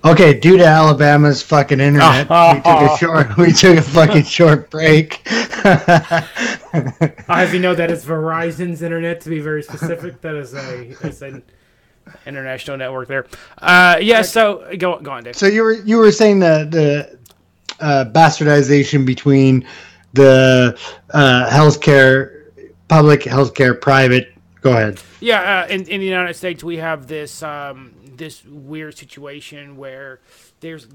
Okay, due to Alabama's fucking internet, we took a fucking short break. As you know, that is Verizon's internet. To be very specific, that is an international network there. Yeah. So go on, Dave. So you were saying the bastardization between the healthcare, public healthcare, private. Go ahead. Yeah, in the United States, we have this weird situation where there's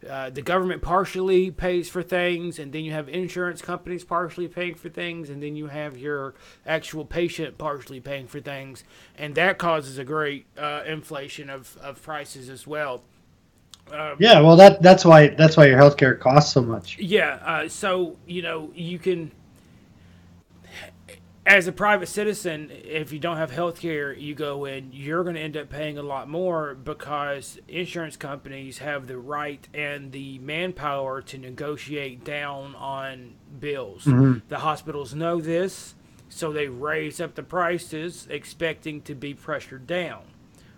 the government partially pays for things, and then you have insurance companies partially paying for things, and then you have your actual patient partially paying for things, and that causes a great inflation of prices as well. Yeah, well that's why your healthcare costs so much. Yeah, so you can, as a private citizen, if you don't have health care, you go in, you're going to end up paying a lot more because insurance companies have the right and the manpower to negotiate down on bills. Mm-hmm. The hospitals know this, so they raise up the prices expecting to be pressured down.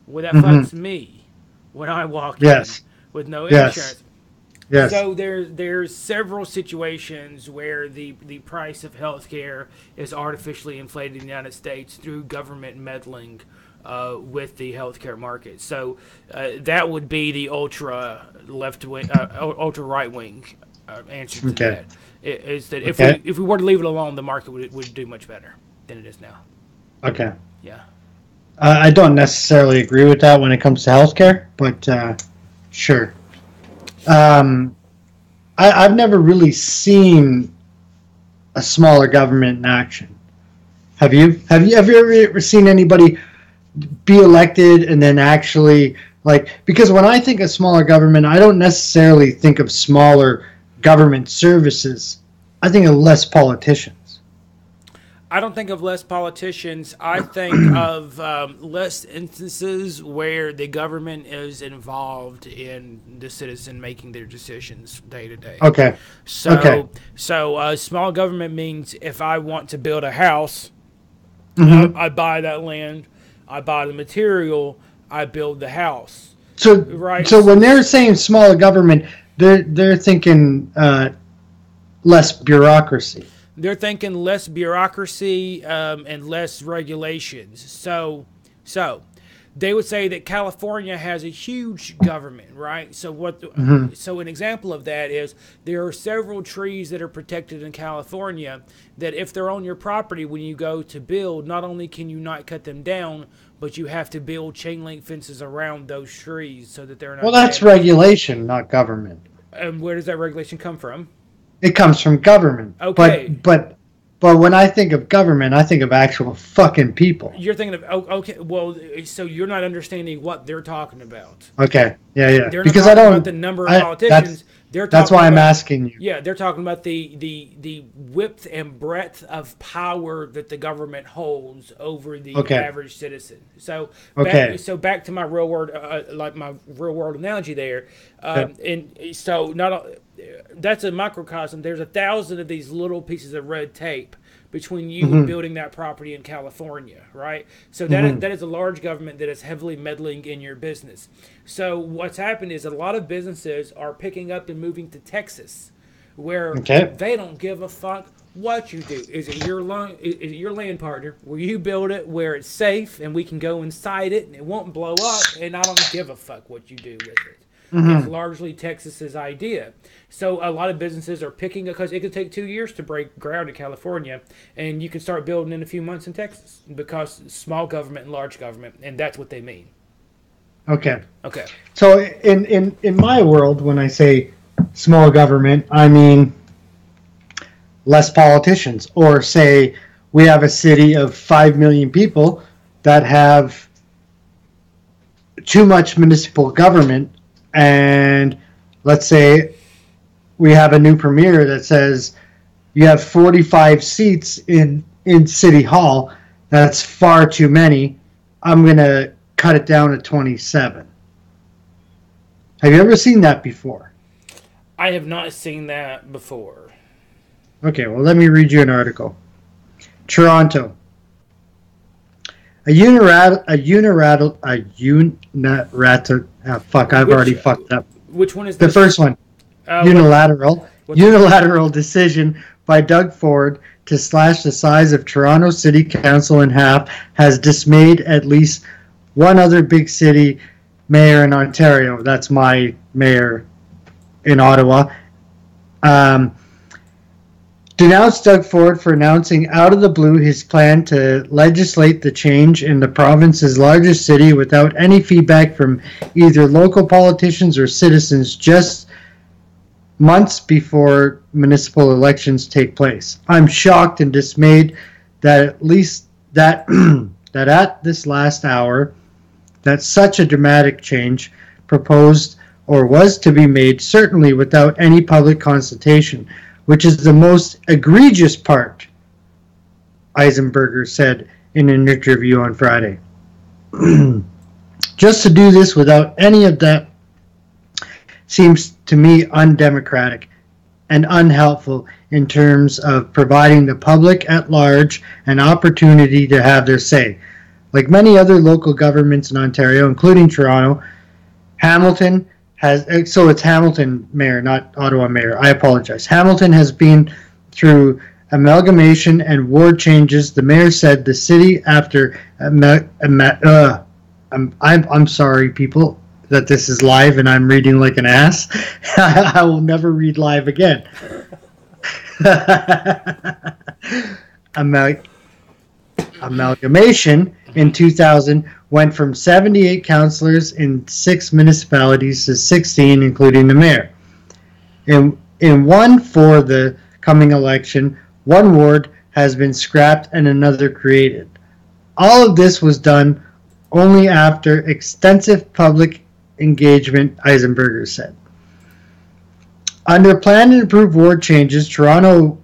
Well, that Mm-hmm. fucks me when I walk in Yes. with no Yes. insurance. Yes. So there's several situations where the price of healthcare is artificially inflated in the United States through government meddling with the healthcare market. So that would be the ultra left wing, ultra right wing answer to Okay. that. Is that Okay. if we were to leave it alone, the market would do much better than it is now. Okay. Yeah. I don't necessarily agree with that when it comes to healthcare, but sure. Um, I've never really seen a smaller government in action. Have you? Have you ever seen anybody be elected and then actually like? Because when I think of smaller government, I don't necessarily think of smaller government services. I think of less politicians. I don't think of less politicians. I think of less instances where the government is involved in the citizen making their decisions day to day. Okay. Okay. So small government means if I want to build a house, Mm-hmm. I buy that land, I buy the material, I build the house. So Right? so when they're saying smaller government, they're thinking less bureaucracy. They're thinking less bureaucracy and less regulations. So they would say that California has a huge government, right? So Mm-hmm. so an example of that is there are several trees that are protected in California that if they're on your property when you go to build, not only can you not cut them down, but you have to build chain link fences around those trees so that they're Well, not that's damaged. regulation, not government. And where does that regulation come from? It comes from government. Okay, But when I think of government, I think of actual fucking people. you're thinking of okay. Well, so you're not understanding what they're talking about. Okay. Yeah, yeah. They're not Because I talking about don't the number of I politicians. They're that's talking why I'm about asking you. yeah. They're talking about the width and breadth of power that the government holds over the Okay. average citizen. So Okay. back to my real world like my real world analogy there. Okay. And so not that's a microcosm. There's 1,000 of these little pieces of red tape between you and Mhm. building that property in California, right? So Mhm. that is a large government that is heavily meddling in your business. So what's happened is a lot of businesses are picking up and moving to Texas, where Okay. they don't give a fuck what you do. Is it your land partner? Will you build it where it's safe and we can go inside it and it won't blow up? And I don't give a fuck what you do with it. It's Mhm. largely Texas's idea. So a lot of businesses are picking because it could take 2 years to break ground in California, and you can start building in a few months in Texas because small government and large government, and that's what they mean. Okay. Okay. So in my world, when I say small government, I mean less politicians, or say we have a city of 5 million people that have too much municipal government, and let's say we have a new premier that says you have 45 seats in city hall. That's far too many. I'm going to cut it down to 27. Have you ever seen that before? I have not seen that before. Okay, well, let me read you an article. Toronto. Fuck, I've already fucked up. Which one is the this? first one? Unilateral decision by Doug Ford to slash the size of Toronto City Council in half has dismayed at least one other big city mayor in Ontario. That's my mayor in Ottawa. Denounced Doug Ford for announcing out of the blue his plan to legislate the change in the province's largest city without any feedback from either local politicians or citizens just months before municipal elections take place. I'm shocked and dismayed that at least that that at this last hour that such a dramatic change proposed or was to be made, certainly without any public consultation, which is the most egregious part, Eisenberger said in an interview on Friday. Just to do this without any of that seems to me undemocratic and unhelpful in terms of providing the public at large an opportunity to have their say. Like many other local governments in Ontario, including Toronto, Hamilton has, so it's Hamilton mayor, not Ottawa mayor. I apologize. Hamilton has been through amalgamation and ward changes. The mayor said the city after I'm sorry, people, that this is live and I'm reading like an ass. I will never read live again. Amalgamation in 2000 went from 78 councillors in 6 municipalities to 16, including the mayor. In one for the coming election, one ward has been scrapped and another created. All of this was done only after extensive public engagement, Eisenberger said. Under planned and approved ward changes, Toronto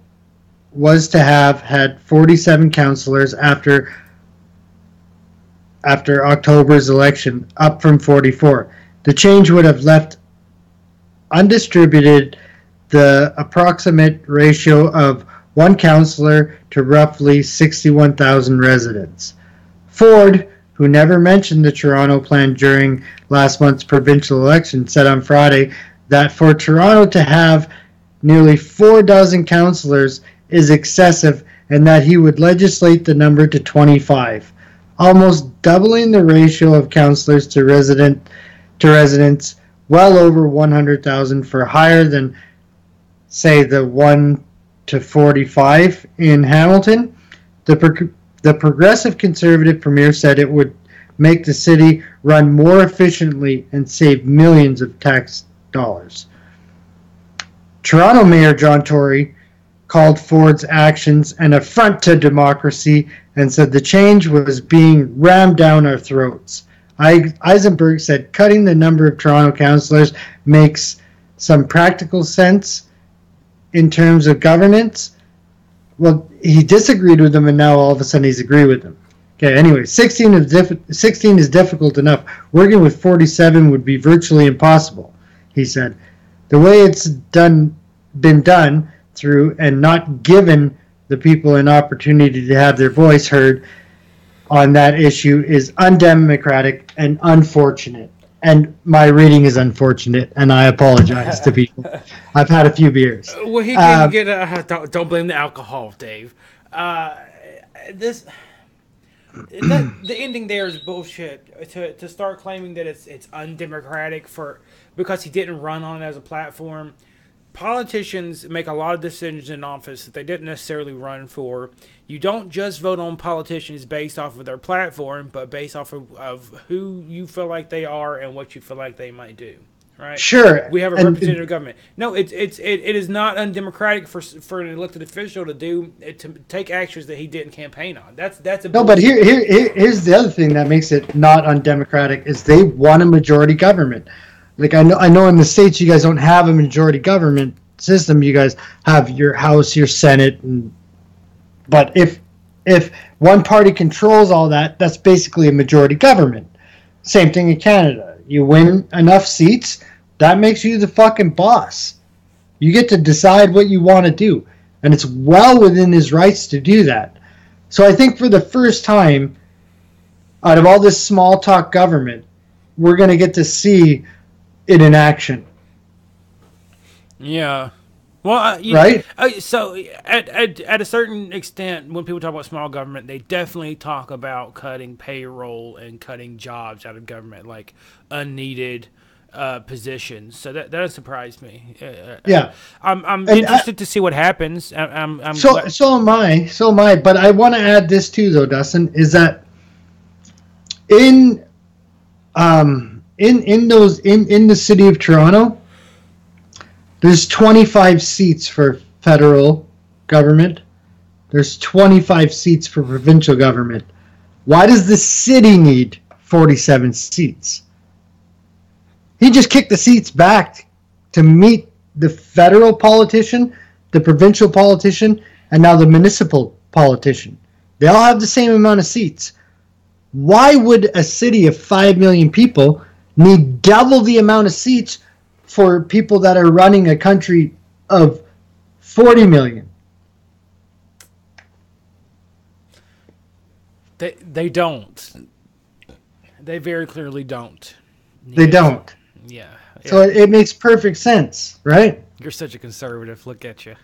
was to have had 47 councillors after October's election, up from 44. The change would have left undistributed the approximate ratio of one councillor to roughly 61,000 residents. Ford, who never mentioned the Toronto plan during last month's provincial election, said on Friday that for Toronto to have nearly 4 dozen councillors is excessive and that he would legislate the number to 25, almost doubling the ratio of councillors to residents, well over 100,000 for higher than, say, the 1 to 45 in Hamilton. The progressive conservative premier said it would make the city run more efficiently and save millions of tax dollars. Toronto Mayor John Tory called Ford's actions an affront to democracy and said the change was being rammed down our throats. Eisenberg said cutting the number of Toronto councillors makes some practical sense in terms of governance. Well, he disagreed with them, and now all of a sudden he's agreed with them. Okay, anyway, 16 is difficult enough. Working with 47 would be virtually impossible, he said. The way it's been done through and not given the people an opportunity to have their voice heard on that issue is undemocratic and unfortunate. And my reading is unfortunate, and I apologize to people. I've had a few beers. Well, he can get don't blame the alcohol, Dave. The ending there is bullshit. To start claiming that it's undemocratic because he didn't run on it as a platform. Politicians make a lot of decisions in office that they didn't necessarily run for. You don't just vote on politicians based off of their platform, but based off of who you feel like they are and what you feel like they might do. Right? Sure. We have a representative government. No, it is not undemocratic for an elected official to take actions that he didn't campaign on. That's a no. But here's the other thing that makes it not undemocratic is they want a majority government. Like I know in the States you guys don't have a majority government system. You guys have your House, your Senate, but if one party controls all that, that's basically a majority government. Same thing in Canada. You win enough seats, that makes you the fucking boss. You get to decide what you want to do, and it's well within his rights to do that. So I think for the first time out of all this small talk government, we're going to get to see it in action. Yeah. Well, right? So at a certain extent, when people talk about small government, they definitely talk about cutting payroll and cutting jobs out of government, like unneeded positions. So that does surprise me. Yeah, I'm interested to see what happens. So am I. But I want to add this too, though, Dustin, is that in the city of Toronto, there's 25 seats for federal government. There's 25 seats for provincial government. Why does the city need 47 seats? He just kicked the seats back to meet the federal politician, the provincial politician, and now the municipal politician. They all have the same amount of seats. Why would a city of 5 million people need double the amount of seats for people that are running a country of 40 million? They don't. They very clearly don't. They don't. Yeah. So it makes perfect sense, right? You're such a conservative. Look at you.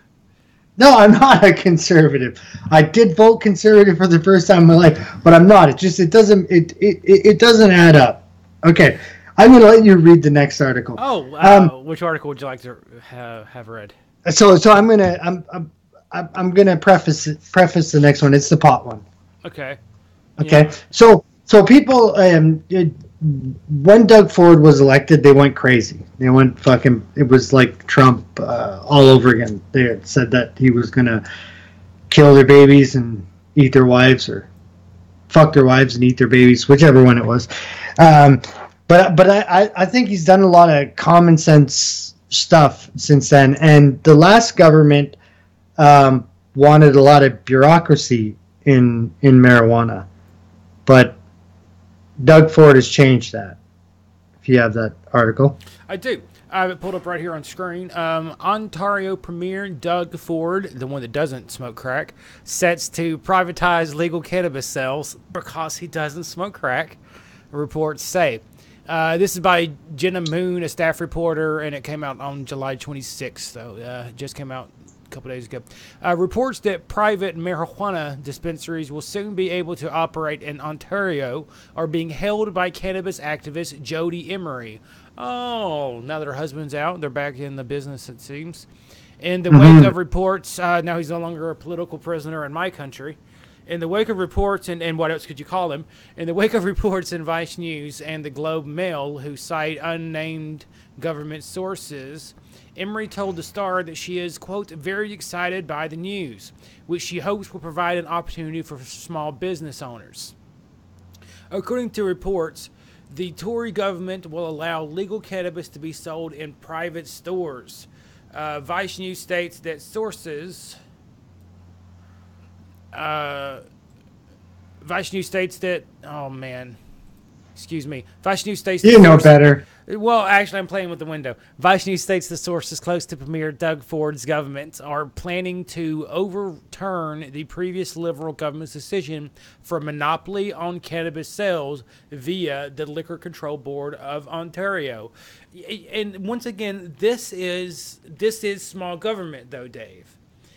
No, I'm not a conservative. I did vote conservative for the first time in my life, but I'm not. It doesn't add up. Okay, I'm going to let you read the next article. Oh, which article would you like to have read? So I'm gonna preface the next one. It's the pot one. Okay. Okay. Yeah. So people, when Doug Ford was elected, they went crazy. They went fucking. It was like Trump all over again. They had said that he was gonna kill their babies and eat their wives, or fuck their wives and eat their babies, whichever one it was. But I think he's done a lot of common sense stuff since then. And the last government wanted a lot of bureaucracy in marijuana, but Doug Ford has changed that. If you have that article. I do. I have it pulled up right here on screen. Ontario Premier Doug Ford, the one that doesn't smoke crack, sets to privatize legal cannabis sales because he doesn't smoke crack, reports say. This is by Jenna Moon, a staff reporter, and it came out on July 26th, so it just came out a couple days ago. Reports that private marijuana dispensaries will soon be able to operate in Ontario are being held by cannabis activist Jody Emery. Oh, now that her husband's out, they're back in the business, it seems. In the wake of reports, now he's no longer a political prisoner in my country. In the wake of reports, and what else could you call him? In the wake of reports in Vice News and the Globe Mail, who cite unnamed government sources, Emery told the Star that she is, quote, very excited by the news, which she hopes will provide an opportunity for small business owners. According to reports, the Tory government will allow legal cannabis to be sold in private stores. Vice News states that sources... Vice News states that... Oh, man. Excuse me. Vice News states... You know better. Well, actually, I'm playing with the window. Vice News states the sources close to Premier Doug Ford's government are planning to overturn the previous Liberal government's decision for monopoly on cannabis sales via the Liquor Control Board of Ontario. And once again, this is small government, though, Dave.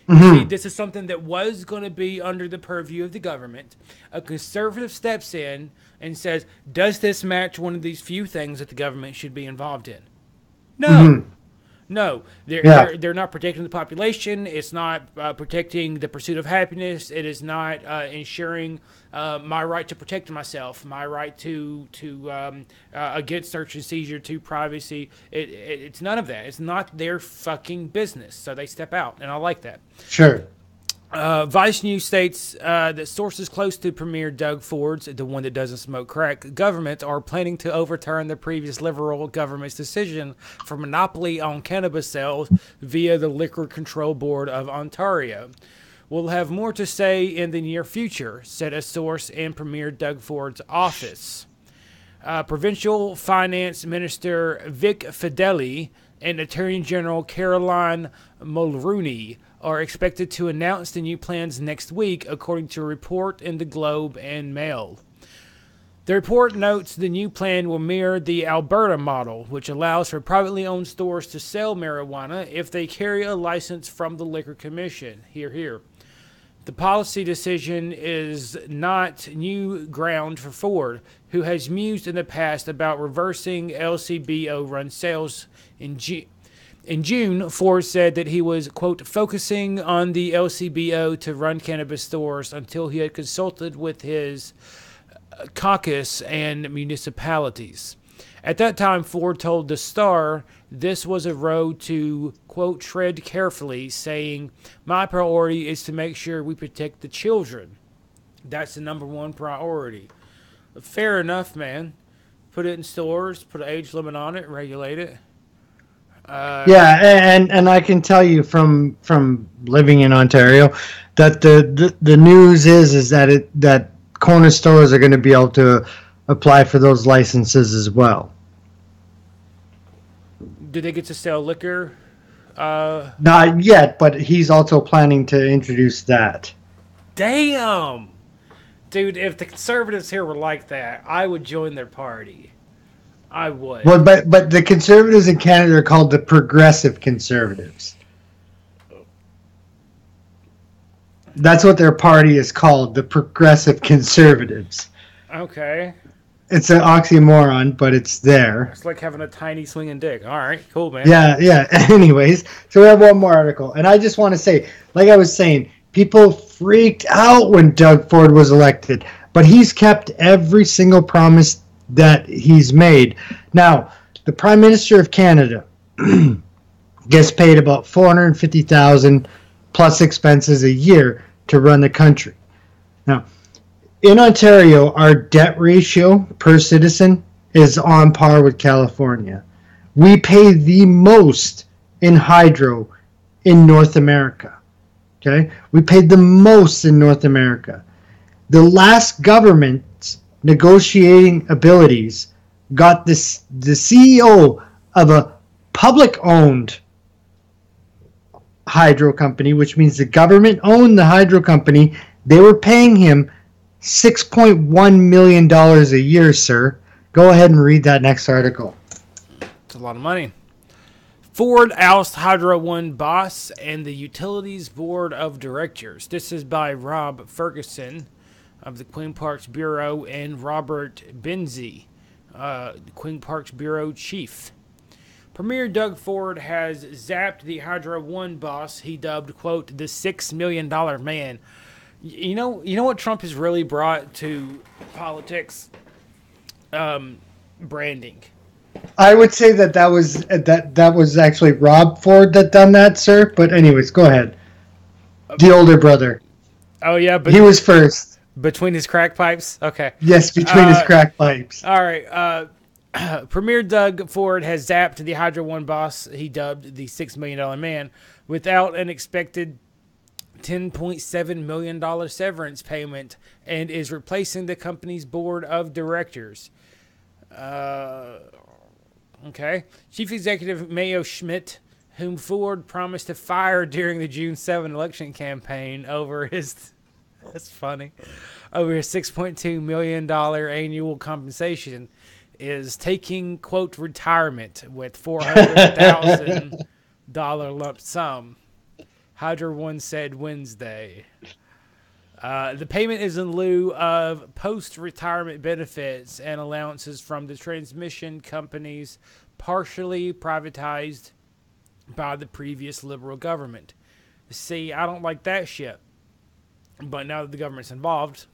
See, this is something that was going to be under the purview of the government. A conservative steps in and says, does this match one of these few things that the government should be involved in? No. No. They're not protecting the population. It's not protecting the pursuit of happiness. It is not ensuring my right to protect myself, my right to against search and seizure, to privacy. It's none of that. It's not their fucking business. So they step out, and I like that. Sure. Vice News states that sources close to Premier Doug Ford's, the one that doesn't smoke crack, government are planning to overturn the previous Liberal government's decision for monopoly on cannabis sales via the Liquor Control Board of Ontario. We'll have more to say in the near future, said a source in Premier Doug Ford's office. Provincial Finance Minister Vic Fedeli and Attorney General Caroline Mulroney are expected to announce the new plans next week, according to a report in the Globe and Mail. The report notes the new plan will mirror the Alberta model, which allows for privately owned stores to sell marijuana if they carry a license from the Liquor Commission. Hear, hear. The policy decision is not new ground for Ford, who has mused in the past about reversing LCBO-run sales in June. In June, Ford said that he was, quote, focusing on the LCBO to run cannabis stores until he had consulted with his caucus and municipalities. At that time, Ford told The Star this was a road to, quote, tread carefully, saying, my priority is to make sure we protect the children. That's the number one priority. Fair enough, man. Put it in stores, put an age limit on it, regulate it. Yeah, and I can tell you from living in Ontario that the news is that corner stores are going to be able to apply for those licenses as well. Do they get to sell liquor? Not yet, but he's also planning to introduce that. Damn! Dude, if the conservatives here were like that, I would join their party. I would. Well, but the conservatives in Canada are called the progressive conservatives. That's what their party is called, the progressive conservatives. Okay. It's an oxymoron, but it's there. It's like having a tiny swinging dick. All right, cool, man. Yeah. Anyways, so we have one more article. And I just want to say, like I was saying, people freaked out when Doug Ford was elected. But he's kept every single promise that he's made. Now, the Prime Minister of Canada gets paid about $450,000 plus expenses a year to run the country. Now, in Ontario, our debt ratio per citizen is on par with California. We pay the most in hydro in North America. Okay? We paid the most in North America. The last government's negotiating abilities got the CEO of a public-owned hydro company, which means the government owned the hydro company. They were paying him $6.1 million a year, sir. Go ahead and read that next article. It's a lot of money. Ford ousts Hydro One boss and the Utilities Board of Directors. This is by Rob Ferguson of the Queen Parks Bureau and Robert Benzie, Queen Parks Bureau Chief. Premier Doug Ford has zapped the Hydro One boss he dubbed, quote, the $6 million man. You know what Trump has really brought to politics? Branding. I would say that was actually Rob Ford that done that, sir. But anyways, go ahead. The older brother. Oh yeah, but he was first. Between his crack pipes. Okay. Yes, between his crack pipes. All right. Premier Doug Ford has zapped the Hydro One boss he dubbed the $6 million man without an expected $10.7 million severance payment and is replacing the company's board of directors. Okay. Chief Executive Mayo Schmidt, whom Ford promised to fire during the June 7 election campaign over his... That's funny. Over his $6.2 million annual compensation, is taking, quote, retirement with $400,000 lump sum. Hydro One said Wednesday. The payment is in lieu of post-retirement benefits and allowances from the transmission companies partially privatized by the previous Liberal government. See, I don't like that shit. But now that the government's involved,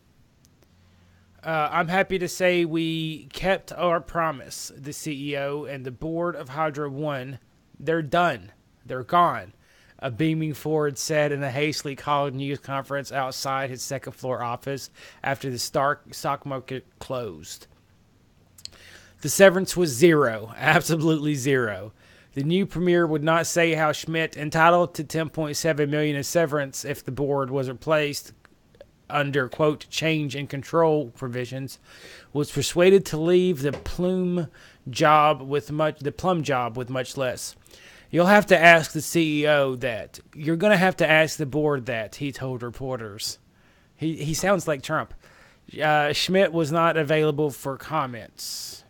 I'm happy to say we kept our promise. The CEO and the board of Hydro One, they're done. They're gone. A beaming Ford said in a hastily called news conference outside his second-floor office after the stock market closed. The severance was zero, absolutely zero. The new premier would not say how Schmidt, entitled to $10.7 million in severance if the board was replaced under, quote, change and control provisions, was persuaded to leave the plum job with much less. You'll have to ask the CEO that. You're going to have to ask the board that, he told reporters. He sounds like Trump. Schmidt was not available for comments.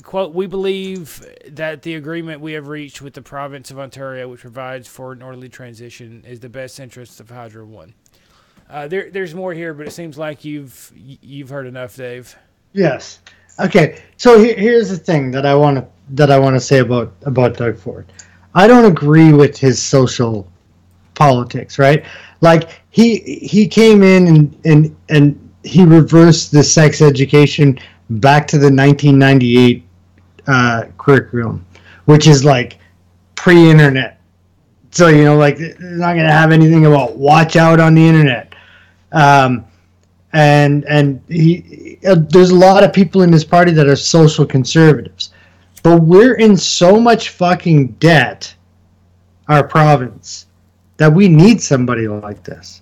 Quote, we believe that the agreement we have reached with the province of Ontario, which provides for an orderly transition, is the best interest of Hydro One. There's more here, but it seems like you've heard enough, Dave. Yes. Okay. So here's the thing that I want to say about Doug Ford. I don't agree with his social politics, right? Like he came in and he reversed the sex education back to the 1998 curriculum, which is like pre-internet. So like they're not gonna have anything about watch out on the internet. And there's a lot of people in this party that are social conservatives, but we're in so much fucking debt, our province, that we need somebody like this.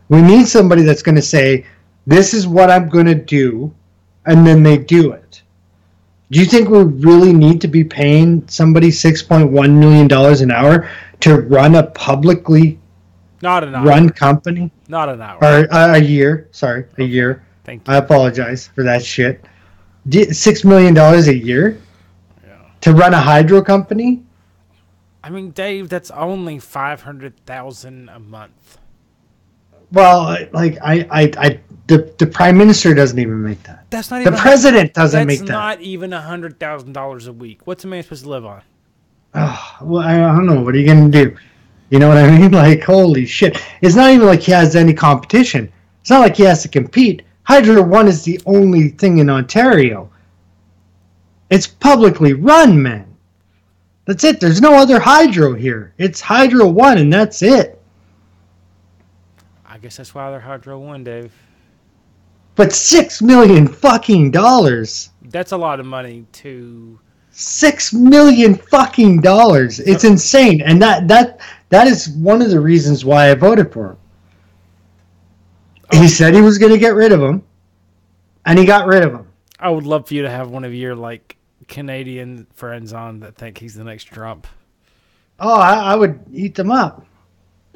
We need somebody that's going to say, this is what I'm going to do, and then they do it. Do you think we really need to be paying somebody $6.1 million an hour to run a publicly run company? Not an hour. Or a year. Sorry, a year. Thank you. I apologize for that shit. $6 million a year? Yeah. To run a hydro company? I mean, Dave, that's only $500,000 a month. Well, like the prime minister doesn't even make that. That's not even the president doesn't make that. That's not even $100,000 a week. What's a man supposed to live on? Oh, well, I don't know. What are you gonna do? You know what I mean? Like, holy shit! It's not even like he has any competition. It's not like he has to compete. Hydro One is the only thing in Ontario. It's publicly run, man. That's it. There's no other hydro here. It's Hydro One, and that's it. I guess that's why they're Hydro One, Dave. But $6 million fucking dollars. That's a lot of money to. $6 million fucking dollars. It's insane, and that is one of the reasons why I voted for him. He said he was going to get rid of him, and he got rid of him. I would love for you to have one of your Canadian friends on that think he's the next Trump. Oh, I would eat them up.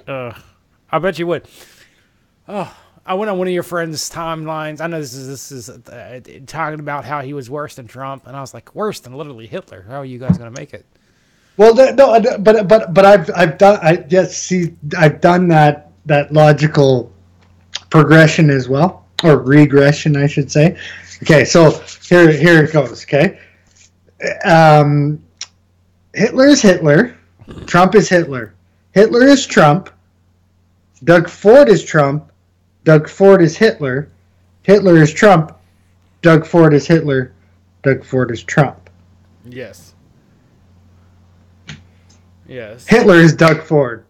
I bet you would. Oh, I went on one of your friends' timelines. I know this is talking about how he was worse than Trump, and I was like, worse than literally Hitler. How are you guys going to make it? Well, no, but I've done that logical progression as well, or regression, I should say. Okay, so here it goes. Okay. Hitler is Hitler. Trump is Hitler. Hitler is Trump. Doug Ford is Trump. Doug Ford is Hitler. Hitler is Trump. Doug Ford is Hitler. Doug Ford is Trump. Yes. Yes. Hitler is Doug Ford.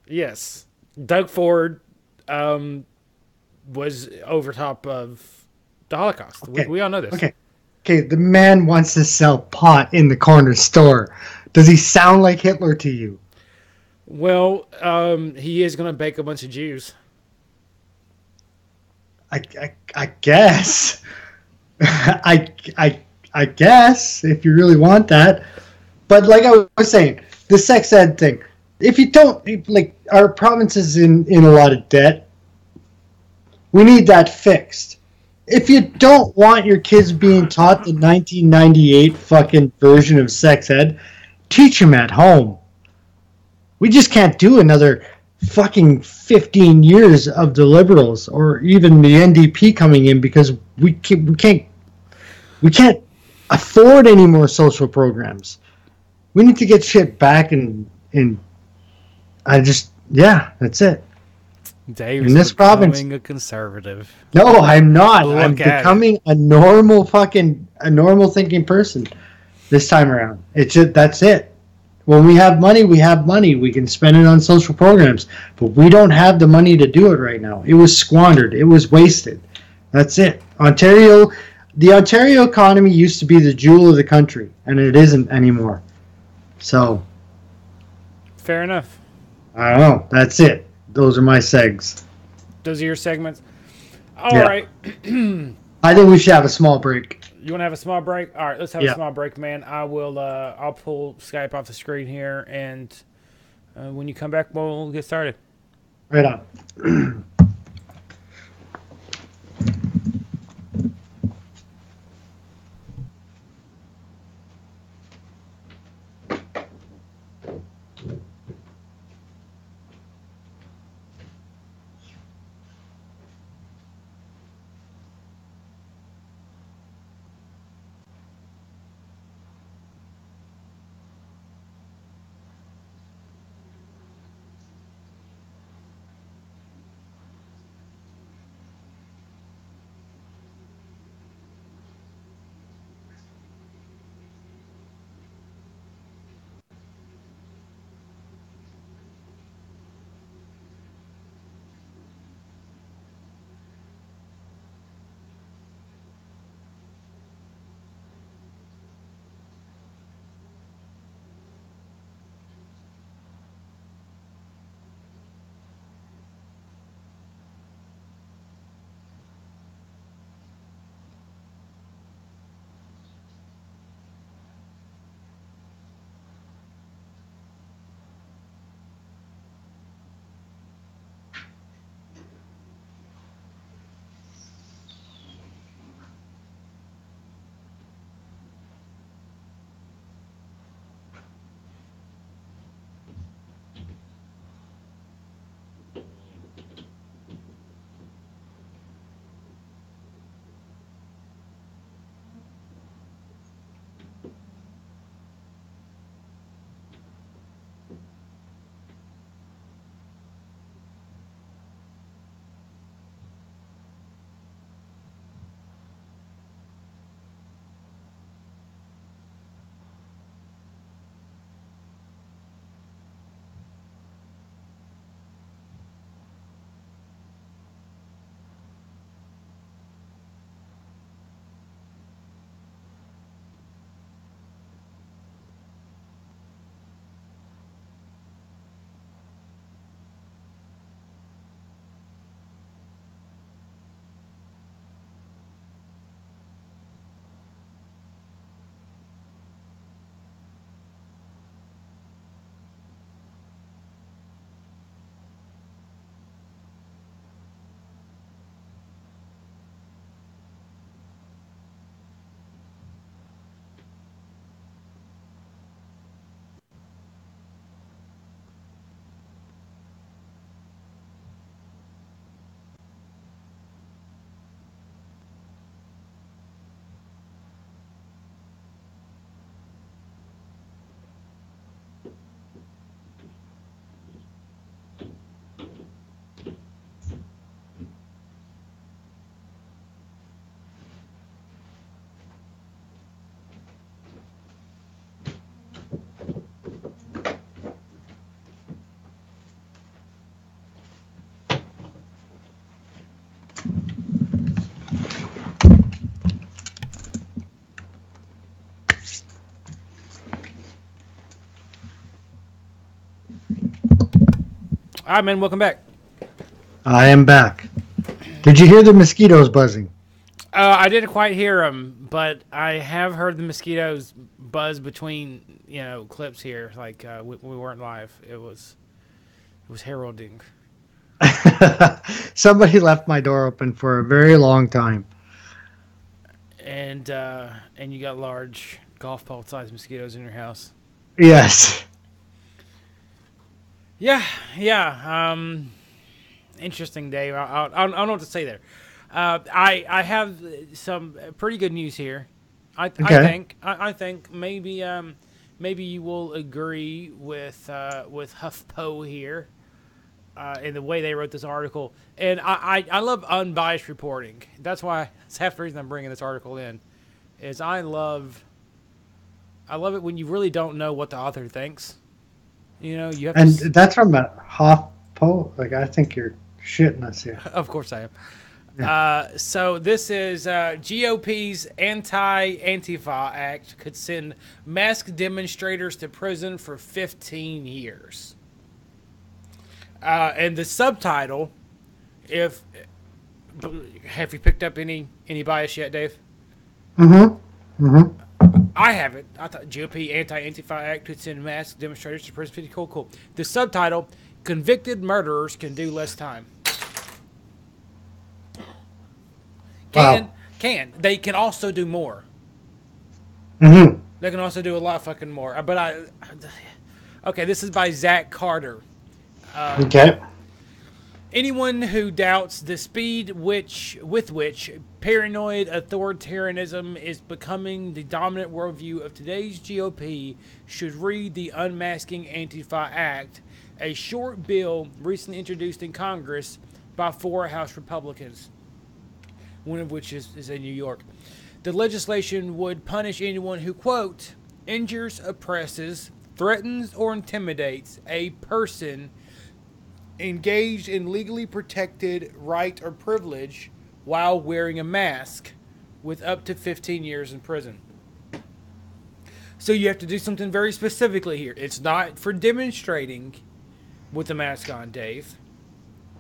Yes. Doug Ford was over top of the Holocaust. Okay. We all know this. Okay, the man wants to sell pot in the corner store. Does he sound like Hitler to you? Well, he is going to bake a bunch of Jews. I guess. I guess, if you really want that. But like I was saying, the sex ed thing. If you don't, our province is in a lot of debt. We need that fixed. If you don't want your kids being taught the 1998 fucking version of sex ed, teach them at home. We just can't do another fucking 15 years of the Liberals or even the NDP coming in because we can't afford any more social programs. We need to get shit back and that's it. Dave's in this province, becoming a conservative. No, I'm not. I'm becoming a normal thinking person this time around. That's it. When we have money, we have money. We can spend it on social programs, but we don't have the money to do it right now. It was squandered. It was wasted. That's it. The Ontario economy used to be the jewel of the country, and it isn't anymore. So, fair enough. I don't know. That's it. Those are my segs. Those are your segments. All right. I think we should have a small break. You want to have a small break? All right, let's have a small break, man. I'll pull Skype off the screen here, and when you come back, we'll get started. Right on. All right, man. Welcome back. I am back. Did you hear the mosquitoes buzzing? I didn't quite hear them, but I have heard the mosquitoes buzz between clips here. Like we weren't live. It was heralding. Somebody left my door open for a very long time. And you got large golf ball sized mosquitoes in your house. Yes. Yeah. Interesting, Dave. I don't know what to say there. I have some pretty good news here. I think maybe you will agree with HuffPo here in the way they wrote this article. And I love unbiased reporting. That's half the reason I'm bringing this article in. Is I love it when you really don't know what the author thinks. You have and that's from a HuffPo. Like, I think you're shitting us here. Of course I am. Yeah. So this is GOP's Anti-Antifa Act could send masked demonstrators to prison for 15 years. And the subtitle, have you picked up any bias yet, Dave? I haven't. I thought GOP Anti-Antifa Act could send masked demonstrators to prison. Cool. The subtitle, convicted murderers can do less time. They can also do more. They can also do a lot fucking more. But okay, this is by Zach Carter. Okay. Anyone who doubts the speed with which paranoid authoritarianism is becoming the dominant worldview of today's GOP should read the Unmasking Antifa Act, a short bill recently introduced in Congress by 4 House Republicans, one of which is in New York. The legislation would punish anyone who, quote, injures, oppresses, threatens, or intimidates a person engaged in legally protected right or privilege while wearing a mask, with up to 15 years in prison. So you have to do something very specifically here. It's not for demonstrating with the mask on, Dave.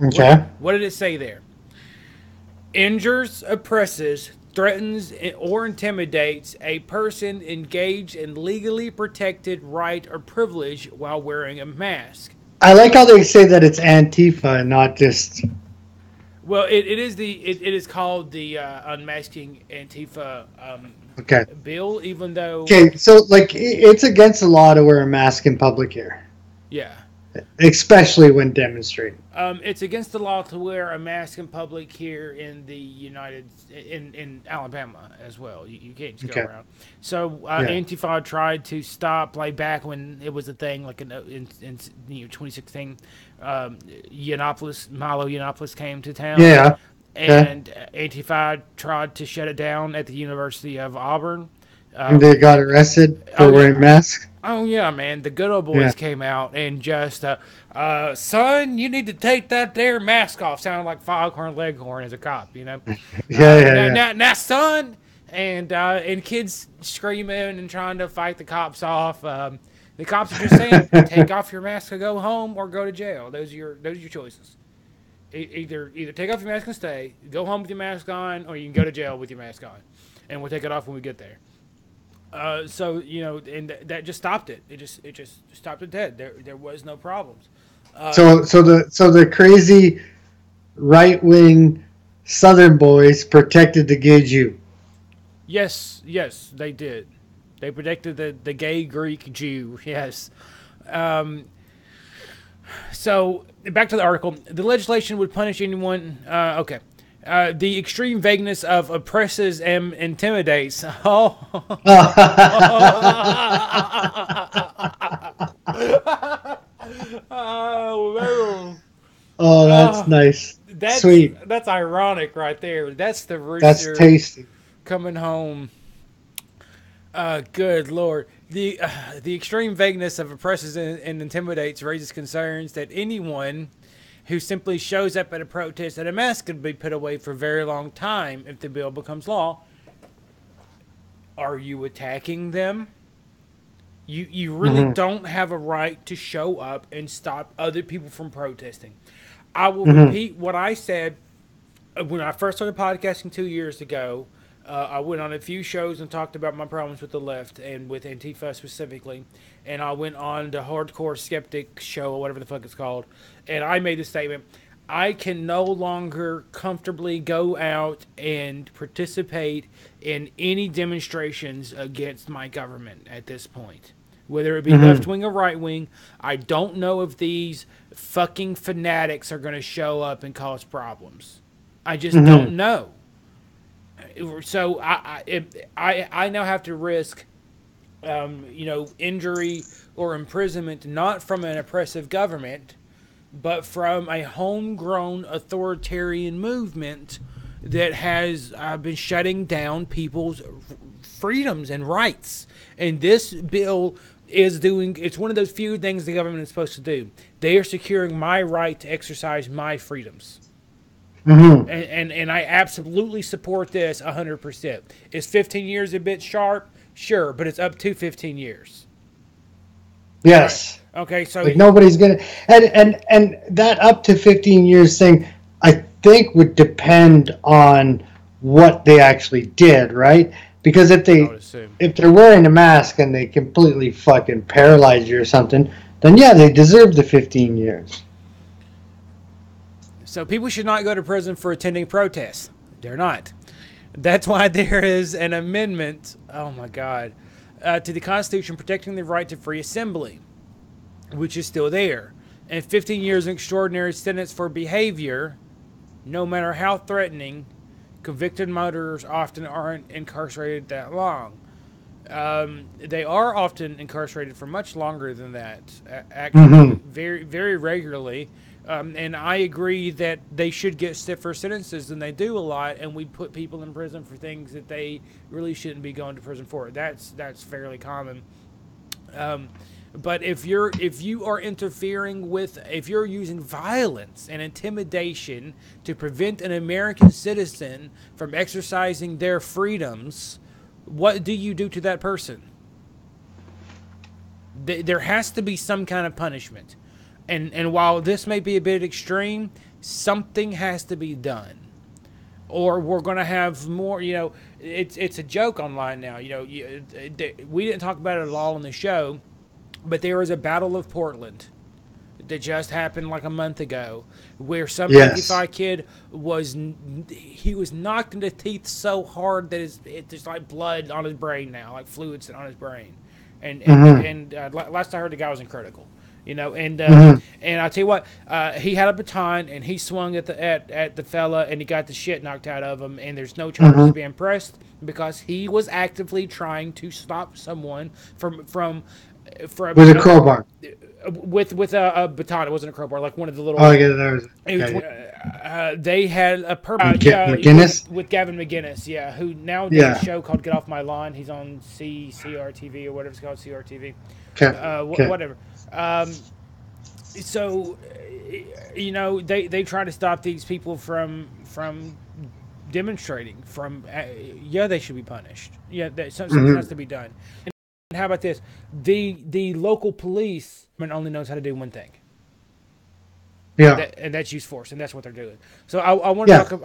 Okay. What did it say there? Injures, oppresses, threatens, or intimidates a person engaged in legally protected right or privilege while wearing a mask. I like how they say that it's Antifa and not just... Well, it is called the Unmasking Antifa bill, even though... Okay, so, like, it's against the law to wear a mask in public here. Yeah. Especially when demonstrating. It's against the law to wear a mask in public here in the in Alabama as well. You can't just go around. So Antifa tried to stop, like back when it was a thing, like in 2016. Milo Yiannopoulos came to town. Yeah. And Antifa tried to shut it down at the University of Auburn. And they got arrested for wearing masks. Oh, yeah, man. The good old boys came out and just, son, you need to take that there mask off. Sounded like Foghorn Leghorn as a cop, you know? Now, son! And kids screaming and trying to fight the cops off. The cops are just saying, take off your mask and go home or go to jail. Those are your choices. Either take off your mask and stay, go home with your mask on, or you can go to jail with your mask on. And we'll take it off when we get there. So and that just stopped it. It just stopped it dead. There was no problems. So the crazy right wing Southern boys protected the gay Jew. Yes, they did. They protected the gay Greek Jew. Yes. So back to the article. The legislation would punish anyone. Okay. The extreme vagueness of oppresses and intimidates. Oh, that's nice. Sweet. That's ironic right there. That's the rooster. That's tasty. Coming home. Good Lord. The extreme vagueness of oppresses and intimidates raises concerns that anyone who simply shows up at a protest and a mask could be put away for a very long time if the bill becomes law. Are you attacking them? You really don't have a right to show up and stop other people from protesting. I will repeat what I said when I first started podcasting 2 years ago. I went on a few shows and talked about my problems with the left and with Antifa specifically. And I went on the Hardcore Skeptic show, or whatever the fuck it's called. And I made the statement, I can no longer comfortably go out and participate in any demonstrations against my government at this point. Whether it be left wing or right wing, I don't know if these fucking fanatics are going to show up and cause problems. I just don't know. So I now have to risk, injury or imprisonment, not from an oppressive government, but from a homegrown authoritarian movement that has been shutting down people's freedoms and rights. And this bill is it's one of those few things the government is supposed to do. They are securing my right to exercise my freedoms. And I absolutely support this 100%. Is 15 years a bit sharp? Sure, but it's up to 15 years. Yes. Right. Okay, so like nobody's gonna and that up to 15 years thing, I think would depend on what they actually did, right? Because if they're wearing a mask and they completely fucking paralyze you or something, then yeah, they deserve the 15 years. So people should not go to prison for attending protests. They're not. That's why there is an amendment, oh my God, to the Constitution protecting the right to free assembly, which is still there. And 15 years in extraordinary sentence for behavior, no matter how threatening. Convicted murderers often aren't incarcerated that long. They are often incarcerated for much longer than that, actually, very, very regularly. And I agree that they should get stiffer sentences than they do a lot, and we put people in prison for things that they really shouldn't be going to prison for. That's fairly common. But if you are interfering with, if you're using violence and intimidation to prevent an American citizen from exercising their freedoms, what do you do to that person? There has to be some kind of punishment. And while this may be a bit extreme, something has to be done. Or we're going to have more, it's a joke online now. We didn't talk about it at all on the show, but there was a Battle of Portland that just happened like a month ago, where some 55 kid was knocked in the teeth so hard that there's like blood on his brain now, like fluids on his brain. And last I heard, the guy was in critical. And I'll tell you what, he had a baton and he swung at the fella and he got the shit knocked out of him, and there's no charges being pressed because he was actively trying to stop someone from with a crowbar. With a baton. It wasn't a crowbar, like one of the little. Oh yeah, there was. They had a purple McGinnis with Gavin McGinnis, who now does a show called Get Off My Lawn. He's on CRTV or whatever it's called, CRTV. Okay. Whatever. So, they try to stop these people from demonstrating. They should be punished. Something has to be done. And how about this? The local police only knows how to do one thing. Yeah, and that's use force, and that's what they're doing. So I want to talk.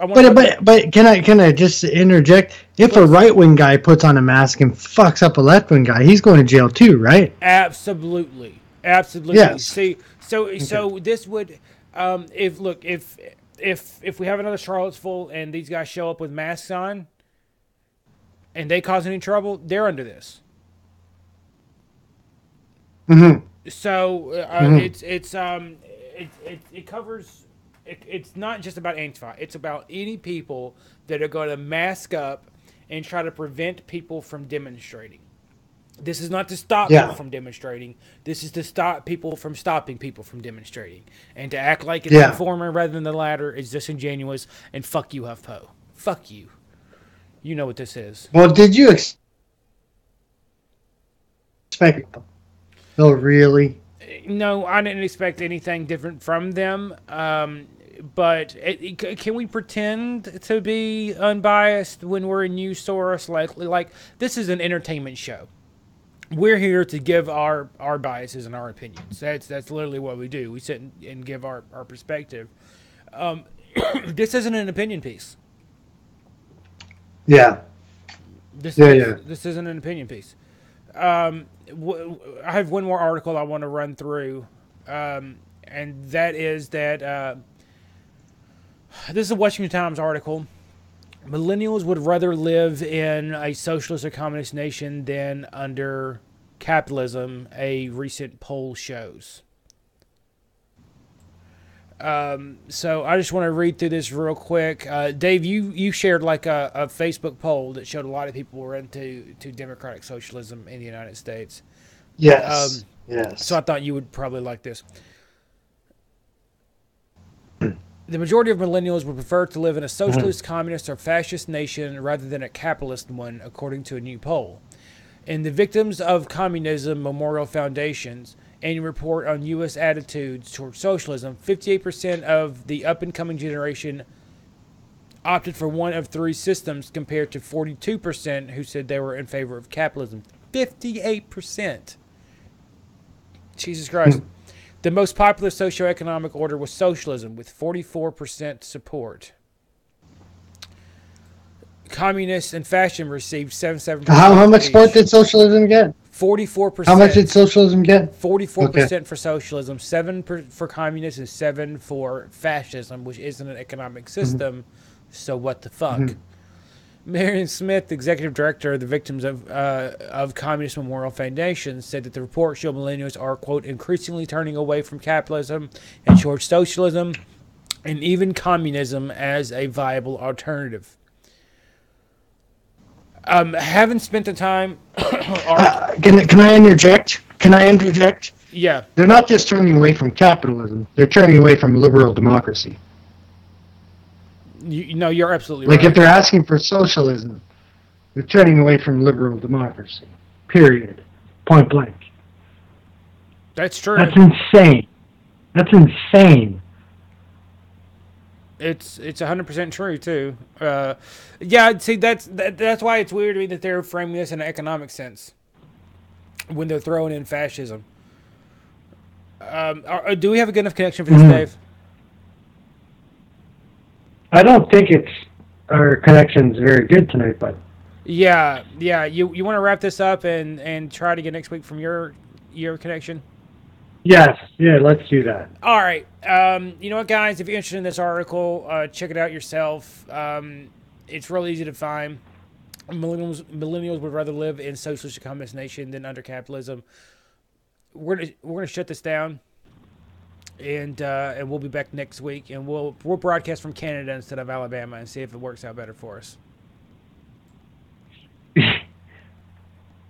But can I just interject? If a right wing guy puts on a mask and fucks up a left wing guy, he's going to jail too, right? Absolutely. Yes. See, so this would, if we have another Charlottesville and these guys show up with masks on, and they cause any trouble, they're under this. So it covers. It's not just about Antifa. It's about any people that are going to mask up and try to prevent people from demonstrating. This is not to stop people from demonstrating. This is to stop people from stopping people from demonstrating. And to act like it's the former rather than the latter is disingenuous. And fuck you, HuffPo. Fuck you. You know what this is. Well, did you expect? Oh, really? No, I didn't expect anything different from them. But can we pretend to be unbiased when we're a news source? Like this is an entertainment show. we're here to give our biases and our opinions. That's literally what we do. We sit and give our perspective. This isn't an opinion piece. Yeah. This Yeah. this Yeah. this isn't an opinion piece. I have one more article I want to run through, and that is that this is a Washington Times article. Millennials would rather live in a socialist or communist nation than under capitalism, a recent poll shows. So I just want to read through this real quick. Dave, you shared like a Facebook poll that showed a lot of people were into democratic socialism in the United States. Yes. So I Yes. thought you would probably like this. The majority of millennials would prefer to live in a Mhm. socialist, communist, or fascist nation rather than a capitalist one, according to a new poll. In the Victims of Communism Memorial Foundation's annual report on U.S. attitudes toward socialism, 58% of the up-and-coming generation opted for one of three systems compared to 42% who said they were in favor of capitalism. 58%. Jesus Christ. The most popular socioeconomic order was socialism, with 44% support. Communists and fascism received 77% How much support each. did socialism get? How much did 44%. socialism get? Okay. 44% for socialism, 7 for communists, and 7 for fascism, which isn't an economic Hmm. system. So what the fuck? Hmm. Marion Smith, executive director of the Victims of Communist Memorial Foundation, said that the report showed millennials are, quote, increasingly turning away from capitalism and towards socialism and even communism as a viable alternative. Haven't spent the time. Can I interject? Can I interject? Yeah, They're not just turning away from capitalism; they're turning away from liberal democracy. no, you're absolutely Like if right. they're asking for socialism, they're turning away from liberal democracy. Period. Point blank. That's That's true. insane. That's insane. It's 100% true too. Yeah, see that's why it's weird to me that they're framing this in an economic sense when they're throwing in fascism. Do we have a good enough connection for this, Mhm. Dave? I don't think it's our connection's very good tonight, but Yeah, yeah. You want to wrap this up and try to get next week from your connection? yes, yeah, let's do that. All right. You know what, guys? If you're interested in this article, check it out yourself. It's real easy to find. Millennials would rather live in socialist or communist nation than under capitalism. We're gonna shut this down, and we'll be back next week, and we'll broadcast from Canada instead of Alabama and see if it works out better for us.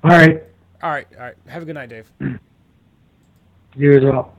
All right, All right. Have a good night, Dave. you as well.